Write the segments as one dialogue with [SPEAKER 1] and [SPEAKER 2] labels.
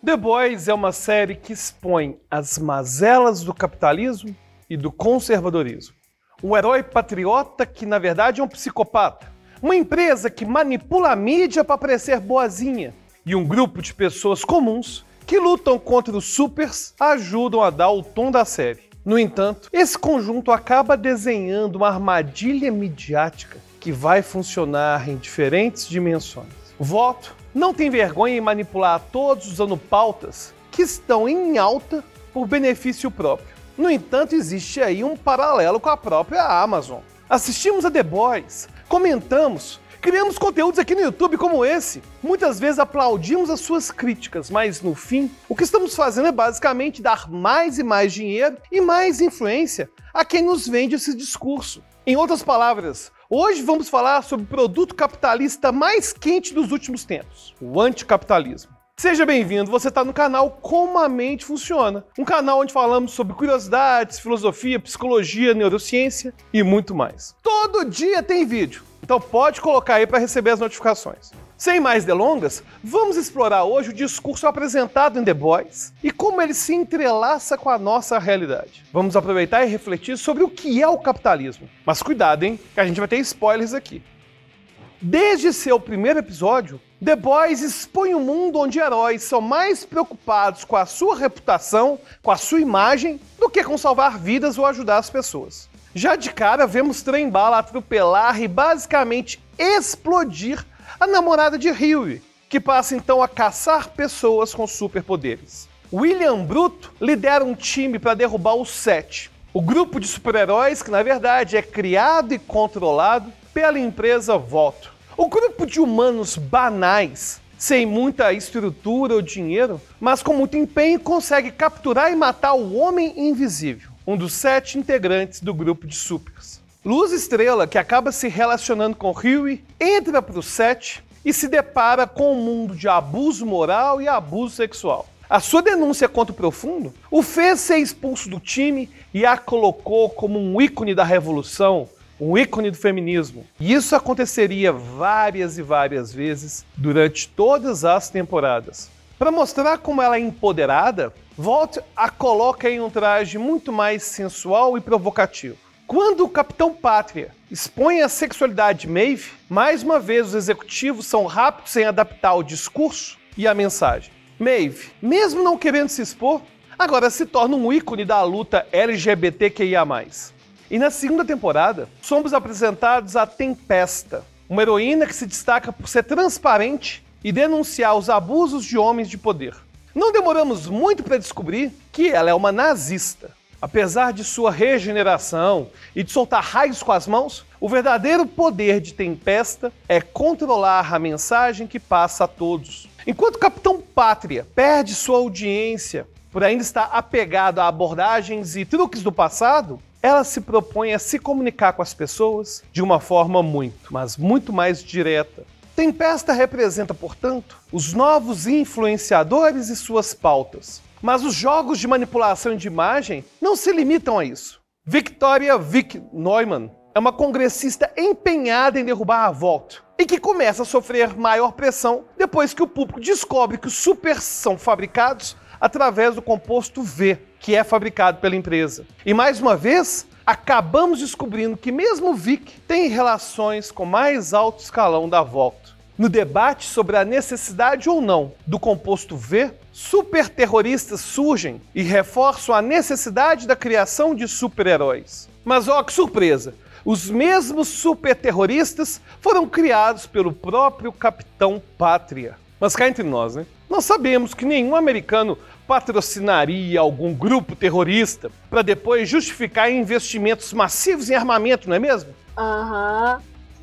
[SPEAKER 1] The Boys é uma série que expõe as mazelas do capitalismo e do conservadorismo. Um herói patriota que, na verdade, é um psicopata. Uma empresa que manipula a mídia para parecer boazinha. E um grupo de pessoas comuns que lutam contra os supers ajudam a dar o tom da série. No entanto, esse conjunto acaba desenhando uma armadilha midiática que vai funcionar em diferentes dimensões. Voto não tem vergonha em manipular a todos usando pautas que estão em alta por benefício próprio. No entanto, existe aí um paralelo com a própria Amazon. Assistimos a The Boys, comentamos, criamos conteúdos aqui no YouTube como esse. Muitas vezes aplaudimos as suas críticas, mas no fim, o que estamos fazendo é basicamente dar mais e mais dinheiro e mais influência a quem nos vende esse discurso. Em outras palavras, hoje vamos falar sobre o produto capitalista mais quente dos últimos tempos, o anticapitalismo. Seja bem-vindo, você está no canal Como a Mente Funciona, um canal onde falamos sobre curiosidades, filosofia, psicologia, neurociência e muito mais. Todo dia tem vídeo, então pode colocar aí para receber as notificações. Sem mais delongas, vamos explorar hoje o discurso apresentado em The Boys e como ele se entrelaça com a nossa realidade. Vamos aproveitar e refletir sobre o que é o capitalismo. Mas cuidado, hein, que a gente vai ter spoilers aqui. Desde seu primeiro episódio, The Boys expõe um mundo onde heróis são mais preocupados com a sua reputação, com a sua imagem, do que com salvar vidas ou ajudar as pessoas. Já de cara, vemos trem-bala atropelar e basicamente explodir a namorada de Huey, que passa então a caçar pessoas com superpoderes. William Bruto lidera um time para derrubar o Set, o grupo de super-heróis que na verdade é criado e controlado pela empresa Voto. O grupo de humanos banais, sem muita estrutura ou dinheiro, mas com muito empenho consegue capturar e matar o Homem Invisível, um dos 7 integrantes do grupo de supers. Luz Estrela, que acaba se relacionando com Huey, entra para o Set e se depara com um mundo de abuso moral e abuso sexual. A sua denúncia contra o Profundo o fez ser expulso do time e a colocou como um ícone da revolução, um ícone do feminismo. E isso aconteceria várias e várias vezes durante todas as temporadas. Para mostrar como ela é empoderada, Walt a coloca em um traje muito mais sensual e provocativo. Quando o Capitão Pátria expõe a sexualidade de Maeve, mais uma vez os executivos são rápidos em adaptar o discurso e a mensagem. Maeve, mesmo não querendo se expor, agora se torna um ícone da luta LGBTQIA+. E na segunda temporada, somos apresentados a Tempesta, uma heroína que se destaca por ser transparente e denunciar os abusos de homens de poder. Não demoramos muito para descobrir que ela é uma nazista. Apesar de sua regeneração e de soltar raios com as mãos, o verdadeiro poder de Tempesta é controlar a mensagem que passa a todos. Enquanto o Capitão Pátria perde sua audiência por ainda estar apegado a abordagens e truques do passado, ela se propõe a se comunicar com as pessoas de uma forma muito, mas muito mais direta. Tempesta representa, portanto, os novos influenciadores e suas pautas. Mas os jogos de manipulação de imagem não se limitam a isso. Victoria Vick Neumann é uma congressista empenhada em derrubar a Voto e que começa a sofrer maior pressão depois que o público descobre que os supers são fabricados através do composto V, que é fabricado pela empresa. E mais uma vez, acabamos descobrindo que mesmo Vick tem relações com o mais alto escalão da Voto. No debate sobre a necessidade ou não do composto V, super-terroristas surgem e reforçam a necessidade da criação de super-heróis. Mas ó, que surpresa! Os mesmos super-terroristas foram criados pelo próprio Capitão Pátria. Mas cá entre nós, né? Nós sabemos que nenhum americano patrocinaria algum grupo terrorista para depois justificar investimentos massivos em armamento, não é mesmo?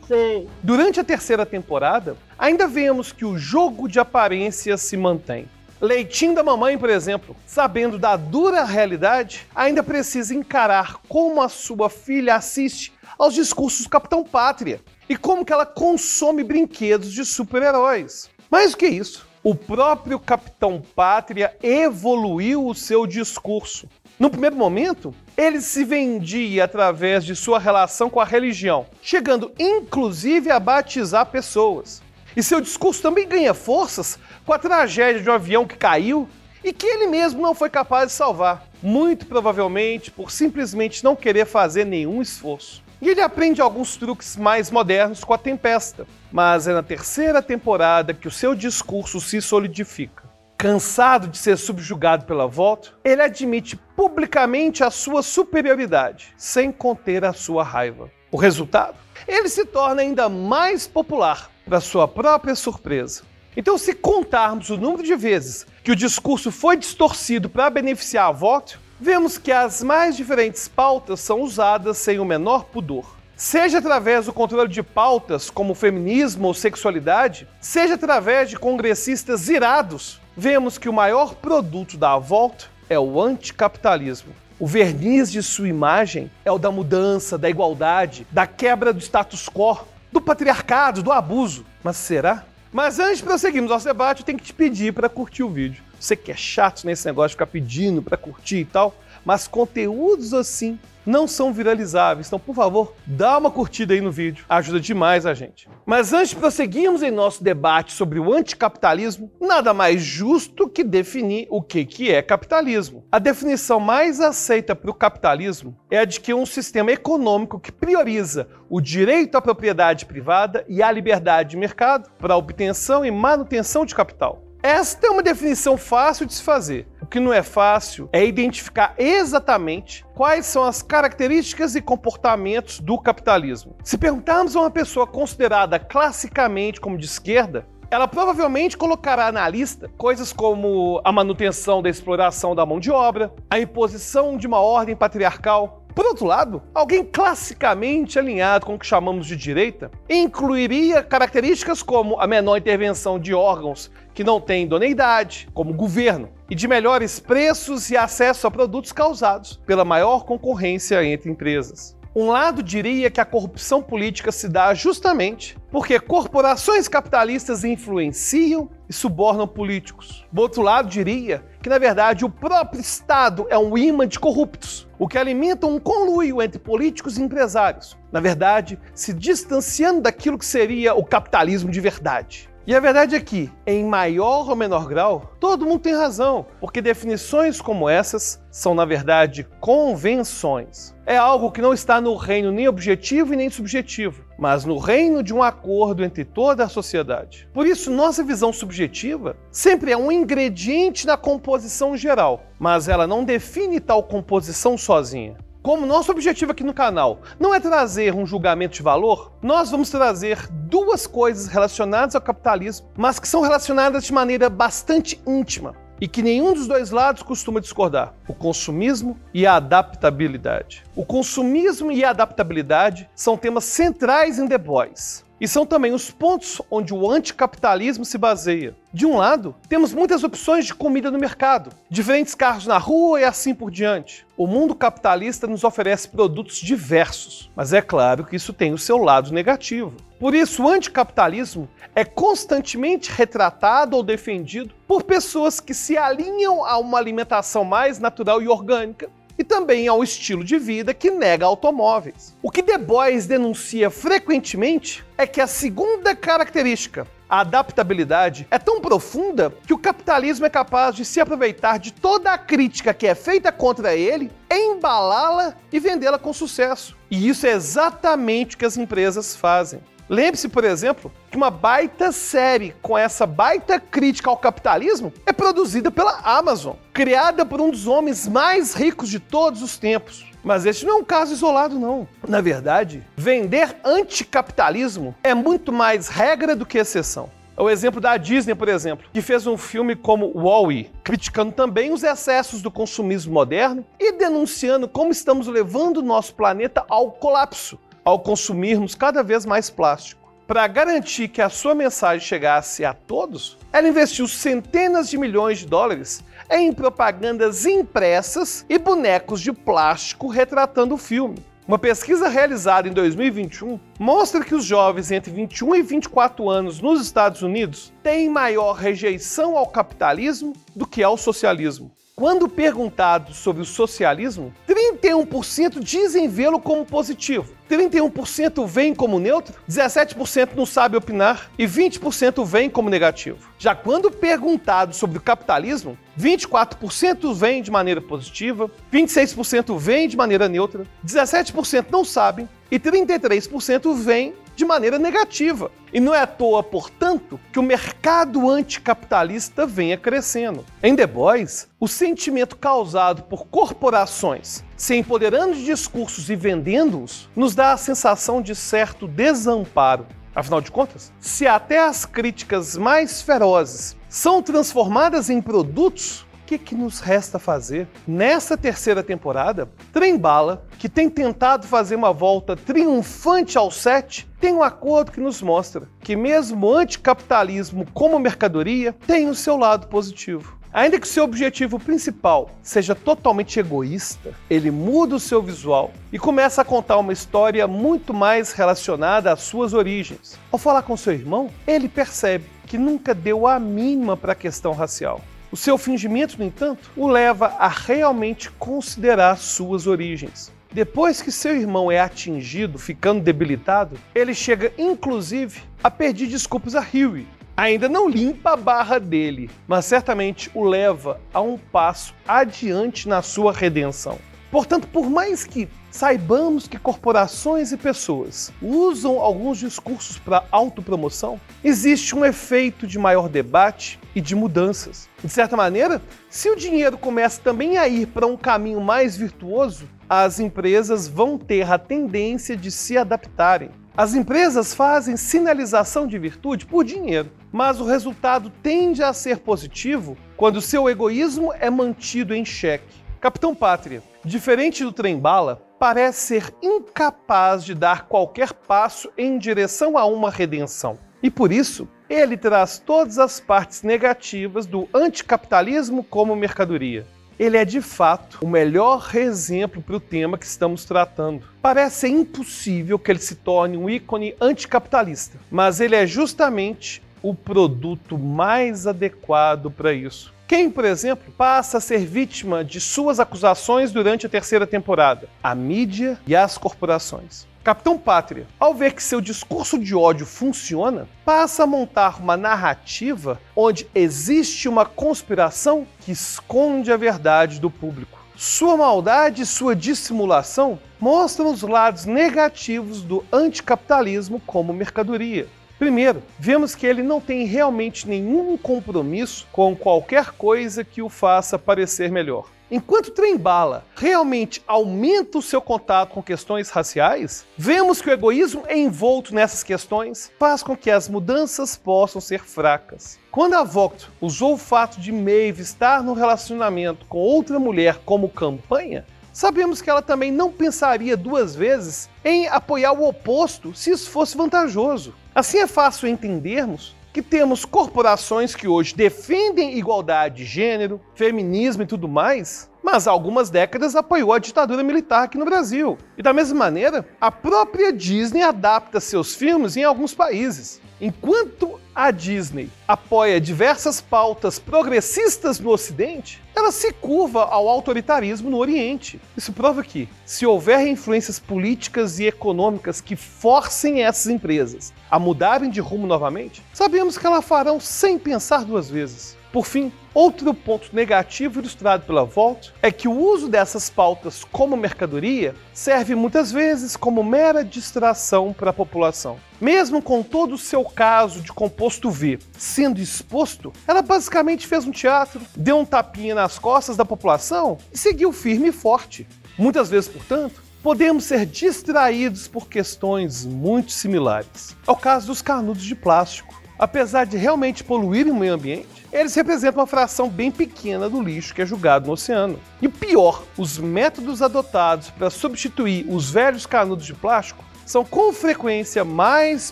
[SPEAKER 2] Sim.
[SPEAKER 1] Durante a terceira temporada, ainda vemos que o jogo de aparência se mantém. Leitinho da mamãe, por exemplo, sabendo da dura realidade, ainda precisa encarar como a sua filha assiste aos discursos do Capitão Pátria e como que ela consome brinquedos de super-heróis. Mais do que isso, o próprio Capitão Pátria evoluiu o seu discurso. No primeiro momento, ele se vendia através de sua relação com a religião, chegando inclusive a batizar pessoas. E seu discurso também ganha forças com a tragédia de um avião que caiu e que ele mesmo não foi capaz de salvar, muito provavelmente por simplesmente não querer fazer nenhum esforço. E ele aprende alguns truques mais modernos com a Tempesta, mas é na terceira temporada que o seu discurso se solidifica. Cansado de ser subjugado pela Vault, ele admite publicamente a sua superioridade, sem conter a sua raiva. O resultado? Ele se torna ainda mais popular, para sua própria surpresa. Então, se contarmos o número de vezes que o discurso foi distorcido para beneficiar a Vault, vemos que as mais diferentes pautas são usadas sem o menor pudor. Seja através do controle de pautas como feminismo ou sexualidade, seja através de congressistas irados, vemos que o maior produto da Vault é o anticapitalismo. O verniz de sua imagem é o da mudança, da igualdade, da quebra do status quo, do patriarcado, do abuso. Mas será? Mas antes de prosseguirmos nosso debate, eu tenho que te pedir para curtir o vídeo. Você que é chato nesse negócio de ficar pedindo para curtir e tal, mas conteúdos assim não são viralizáveis. Então, por favor, dá uma curtida aí no vídeo. Ajuda demais a gente. Mas antes de prosseguirmos em nosso debate sobre o anticapitalismo, nada mais justo que definir o que é capitalismo. A definição mais aceita para o capitalismo é a de que um sistema econômico que prioriza o direito à propriedade privada e à liberdade de mercado para a obtenção e manutenção de capital. Esta é uma definição fácil de se fazer. O que não é fácil é identificar exatamente quais são as características e comportamentos do capitalismo. Se perguntarmos a uma pessoa considerada classicamente como de esquerda, ela provavelmente colocará na lista coisas como a manutenção da exploração da mão de obra, a imposição de uma ordem patriarcal. Por outro lado, alguém classicamente alinhado com o que chamamos de direita incluiria características como a menor intervenção de órgãos que não têm idoneidade, como o governo, e de melhores preços e acesso a produtos causados pela maior concorrência entre empresas. Um lado diria que a corrupção política se dá justamente porque corporações capitalistas influenciam e subornam políticos. Do outro lado diria que, na verdade, o próprio Estado é um imã de corruptos, o que alimenta um conluio entre políticos e empresários, na verdade, se distanciando daquilo que seria o capitalismo de verdade. E a verdade é que, em maior ou menor grau, todo mundo tem razão, porque definições como essas são, na verdade, convenções. É algo que não está no reino nem objetivo e nem subjetivo, mas no reino de um acordo entre toda a sociedade. Por isso, nossa visão subjetiva sempre é um ingrediente na composição geral, mas ela não define tal composição sozinha. Como nosso objetivo aqui no canal não é trazer um julgamento de valor, nós vamos trazer duas coisas relacionadas ao capitalismo, mas que são relacionadas de maneira bastante íntima e que nenhum dos dois lados costuma discordar: o consumismo e a adaptabilidade. O consumismo e a adaptabilidade são temas centrais em The Boys. E são também os pontos onde o anticapitalismo se baseia. De um lado, temos muitas opções de comida no mercado, diferentes carros na rua e assim por diante. O mundo capitalista nos oferece produtos diversos, mas é claro que isso tem o seu lado negativo. Por isso, o anticapitalismo é constantemente retratado ou defendido por pessoas que se alinham a uma alimentação mais natural e orgânica, e também ao estilo de vida que nega automóveis. O que The Boys denuncia frequentemente é que a segunda característica, a adaptabilidade, é tão profunda que o capitalismo é capaz de se aproveitar de toda a crítica que é feita contra ele, embalá-la e vendê-la com sucesso. E isso é exatamente o que as empresas fazem. Lembre-se, por exemplo, que uma baita série com essa baita crítica ao capitalismo é produzida pela Amazon, criada por um dos homens mais ricos de todos os tempos. Mas este não é um caso isolado, não. Na verdade, vender anticapitalismo é muito mais regra do que exceção. É o exemplo da Disney, por exemplo, que fez um filme como Wall-E, criticando também os excessos do consumismo moderno e denunciando como estamos levando o nosso planeta ao colapso, ao consumirmos cada vez mais plástico. Para garantir que a sua mensagem chegasse a todos, ela investiu centenas de milhões de dólares em propagandas impressas e bonecos de plástico retratando o filme. Uma pesquisa realizada em 2021 mostra que os jovens entre 21 e 24 anos nos Estados Unidos têm maior rejeição ao capitalismo do que ao socialismo. Quando perguntados sobre o socialismo, 31% dizem vê-lo como positivo, 31% veem como neutro, 17% não sabe opinar e 20% veem como negativo. Já quando perguntados sobre o capitalismo, 24% veem de maneira positiva, 26% veem de maneira neutra, 17% não sabem e 33% veem de maneira negativa. E não é à toa, portanto, que o mercado anticapitalista venha crescendo. Em The Boys, o sentimento causado por corporações se empoderando de discursos e vendendo-os nos dá a sensação de certo desamparo. Afinal de contas, se até as críticas mais ferozes são transformadas em produtos, o que nos resta fazer? Nessa terceira temporada, Trem-Bala, que tem tentado fazer uma volta triunfante ao set, tem um acordo que nos mostra que mesmo o anticapitalismo como mercadoria tem o seu lado positivo. Ainda que seu objetivo principal seja totalmente egoísta, ele muda o seu visual e começa a contar uma história muito mais relacionada às suas origens. Ao falar com seu irmão, ele percebe que nunca deu a mínima para a questão racial. O seu fingimento, no entanto, o leva a realmente considerar suas origens. Depois que seu irmão é atingido, ficando debilitado, ele chega, inclusive, a pedir desculpas a Huey. Ainda não limpa a barra dele, mas certamente o leva a um passo adiante na sua redenção. Portanto, por mais que saibamos que corporações e pessoas usam alguns discursos para autopromoção, existe um efeito de maior debate e de mudanças. De certa maneira, se o dinheiro começa também a ir para um caminho mais virtuoso, as empresas vão ter a tendência de se adaptarem. As empresas fazem sinalização de virtude por dinheiro, mas o resultado tende a ser positivo quando seu egoísmo é mantido em xeque. Capitão Pátria, diferente do Trem-Bala, parece ser incapaz de dar qualquer passo em direção a uma redenção. E por isso, ele traz todas as partes negativas do anticapitalismo como mercadoria. Ele é, de fato, o melhor exemplo para o tema que estamos tratando. Parece ser impossível que ele se torne um ícone anticapitalista, mas ele é justamente o produto mais adequado para isso. Quem, por exemplo, passa a ser vítima de suas acusações durante a terceira temporada? A mídia e as corporações. Capitão Pátria, ao ver que seu discurso de ódio funciona, passa a montar uma narrativa onde existe uma conspiração que esconde a verdade do público. Sua maldade e sua dissimulação mostram os lados negativos do anticapitalismo como mercadoria. Primeiro, vemos que ele não tem realmente nenhum compromisso com qualquer coisa que o faça parecer melhor. Enquanto Trem-Bala realmente aumenta o seu contato com questões raciais, vemos que o egoísmo envolto nessas questões faz com que as mudanças possam ser fracas. Quando a Vought usou o fato de Maeve estar no relacionamento com outra mulher como campanha, sabemos que ela também não pensaria duas vezes em apoiar o oposto se isso fosse vantajoso. Assim é fácil entendermos que temos corporações que hoje defendem igualdade de gênero, feminismo e tudo mais, mas há algumas décadas apoiou a ditadura militar aqui no Brasil. E da mesma maneira, a própria Disney adapta seus filmes em alguns países. Enquanto a Disney apoia diversas pautas progressistas no Ocidente, ela se curva ao autoritarismo no Oriente. Isso prova que, se houver influências políticas e econômicas que forcem essas empresas a mudarem de rumo novamente, sabemos que elas farão sem pensar duas vezes. Por fim, outro ponto negativo ilustrado pela Vought é que o uso dessas pautas como mercadoria serve muitas vezes como mera distração para a população. Mesmo com todo o seu caso de composto V sendo exposto, ela basicamente fez um teatro, deu um tapinha nas costas da população e seguiu firme e forte. Muitas vezes, portanto, podemos ser distraídos por questões muito similares. É o caso dos canudos de plástico. Apesar de realmente poluírem o meio ambiente, eles representam uma fração bem pequena do lixo que é jogado no oceano. E o pior, os métodos adotados para substituir os velhos canudos de plástico são com frequência mais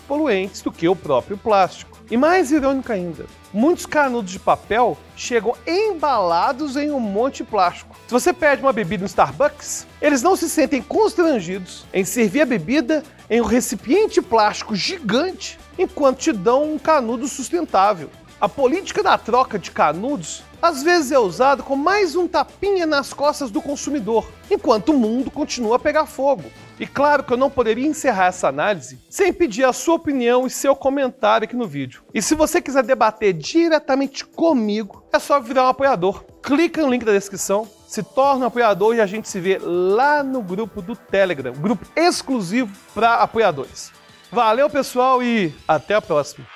[SPEAKER 1] poluentes do que o próprio plástico. E mais irônico ainda, muitos canudos de papel chegam embalados em um monte de plástico. Se você pede uma bebida no Starbucks, eles não se sentem constrangidos em servir a bebida em um recipiente plástico gigante, enquanto te dão um canudo sustentável. A política da troca de canudos às vezes é usado como mais um tapinha nas costas do consumidor, enquanto o mundo continua a pegar fogo. E claro que eu não poderia encerrar essa análise sem pedir a sua opinião e seu comentário aqui no vídeo. E se você quiser debater diretamente comigo, é só virar um apoiador. Clica no link da descrição, se torna um apoiador e a gente se vê lá no grupo do Telegram, grupo exclusivo para apoiadores. Valeu, pessoal, e até a próxima!